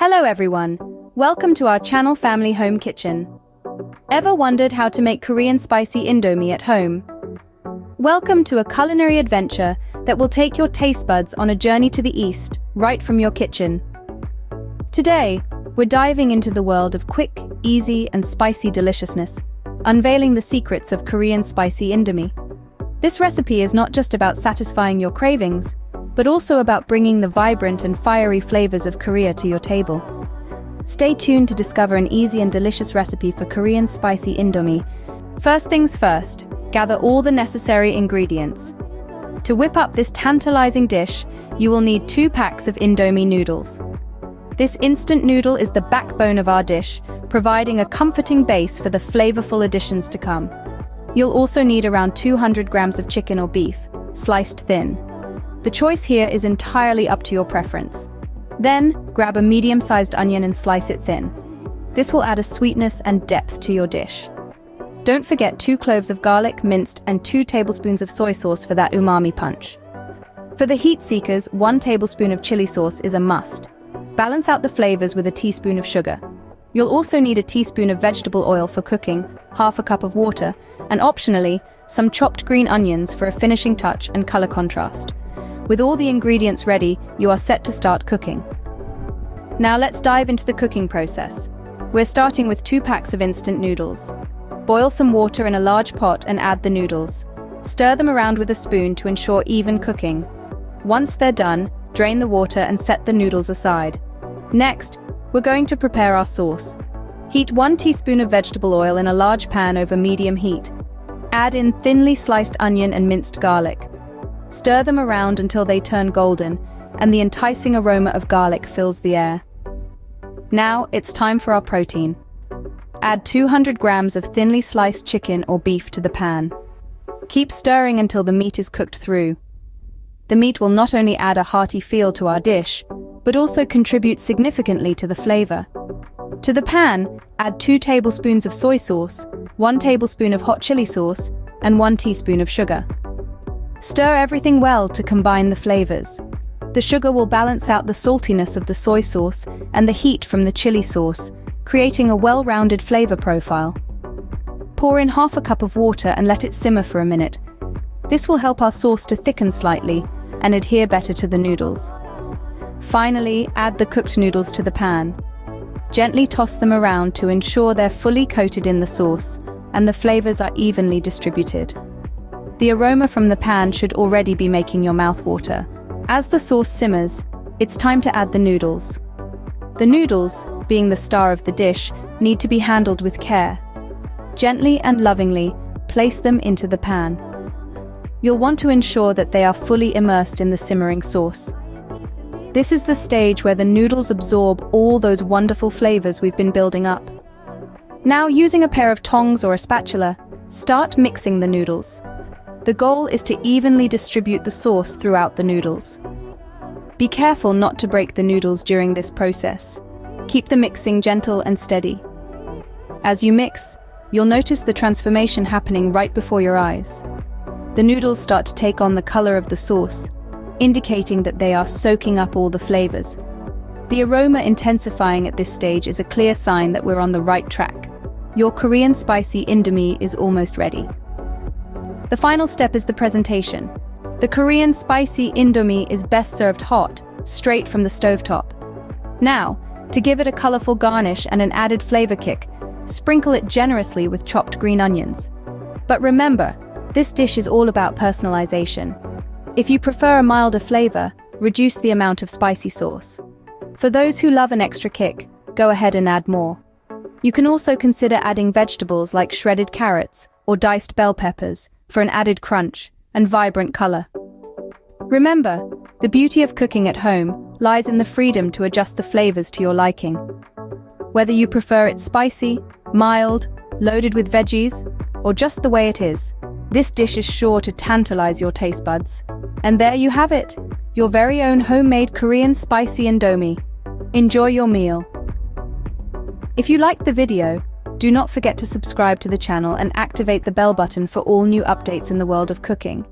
Hello everyone, welcome to our channel Family Home Kitchen. Ever wondered how to make Korean spicy indomie at home? Welcome to a culinary adventure that will take your taste buds on a journey to the east, right from your kitchen. Today, we're diving into the world of quick, easy, and spicy deliciousness, unveiling the secrets of Korean spicy indomie. This recipe is not just about satisfying your cravings, but also about bringing the vibrant and fiery flavors of Korea to your table. Stay tuned to discover an easy and delicious recipe for Korean spicy indomie. First things first, gather all the necessary ingredients. To whip up this tantalizing dish, you will need 2 packs of indomie noodles. This instant noodle is the backbone of our dish, providing a comforting base for the flavorful additions to come. You'll also need around 200 grams of chicken or beef, sliced thin. The choice here is entirely up to your preference. Then, grab a medium-sized onion and slice it thin. This will add a sweetness and depth to your dish. Don't forget 2 cloves of garlic minced and 2 tablespoons of soy sauce for that umami punch. For the heat seekers, 1 tablespoon of chili sauce is a must. Balance out the flavors with a teaspoon of sugar. You'll also need a teaspoon of vegetable oil for cooking, half a cup of water, and optionally, some chopped green onions for a finishing touch and color contrast. With all the ingredients ready, you are set to start cooking. Now let's dive into the cooking process. We're starting with 2 packs of instant noodles. Boil some water in a large pot and add the noodles. Stir them around with a spoon to ensure even cooking. Once they're done, drain the water and set the noodles aside. Next, we're going to prepare our sauce. Heat 1 teaspoon of vegetable oil in a large pan over medium heat. Add in thinly sliced onion and minced garlic. Stir them around until they turn golden, and the enticing aroma of garlic fills the air. Now, it's time for our protein. Add 200 grams of thinly sliced chicken or beef to the pan. Keep stirring until the meat is cooked through. The meat will not only add a hearty feel to our dish, but also contribute significantly to the flavor. To the pan, add 2 tablespoons of soy sauce, 1 tablespoon of hot chili sauce, and 1 teaspoon of sugar. Stir everything well to combine the flavors. The sugar will balance out the saltiness of the soy sauce and the heat from the chili sauce, creating a well-rounded flavor profile. Pour in half a cup of water and let it simmer for a minute. This will help our sauce to thicken slightly and adhere better to the noodles. Finally, add the cooked noodles to the pan. Gently toss them around to ensure they're fully coated in the sauce and the flavors are evenly distributed. The aroma from the pan should already be making your mouth water. As the sauce simmers, it's time to add the noodles. The noodles, being the star of the dish, need to be handled with care. Gently and lovingly, place them into the pan. You'll want to ensure that they are fully immersed in the simmering sauce. This is the stage where the noodles absorb all those wonderful flavors we've been building up. Now, using a pair of tongs or a spatula, start mixing the noodles. The goal is to evenly distribute the sauce throughout the noodles. Be careful not to break the noodles during this process. Keep the mixing gentle and steady. As you mix, you'll notice the transformation happening right before your eyes. The noodles start to take on the color of the sauce, indicating that they are soaking up all the flavors. The aroma intensifying at this stage is a clear sign that we're on the right track. Your Korean spicy indomie is almost ready. The final step is the presentation. The Korean spicy indomie is best served hot, straight from the stovetop. Now, to give it a colorful garnish and an added flavor kick, sprinkle it generously with chopped green onions. But remember, this dish is all about personalization. If you prefer a milder flavor, reduce the amount of spicy sauce. For those who love an extra kick, go ahead and add more. You can also consider adding vegetables like shredded carrots or diced bell peppers for an added crunch and vibrant color. Remember, the beauty of cooking at home lies in the freedom to adjust the flavors to your liking. Whether you prefer it spicy, mild, loaded with veggies, or just the way it is, this dish is sure to tantalize your taste buds. And there you have it, your very own homemade Korean spicy indomie. Enjoy your meal. If you liked the video, do not forget to subscribe to the channel and activate the bell button for all new updates in the world of cooking.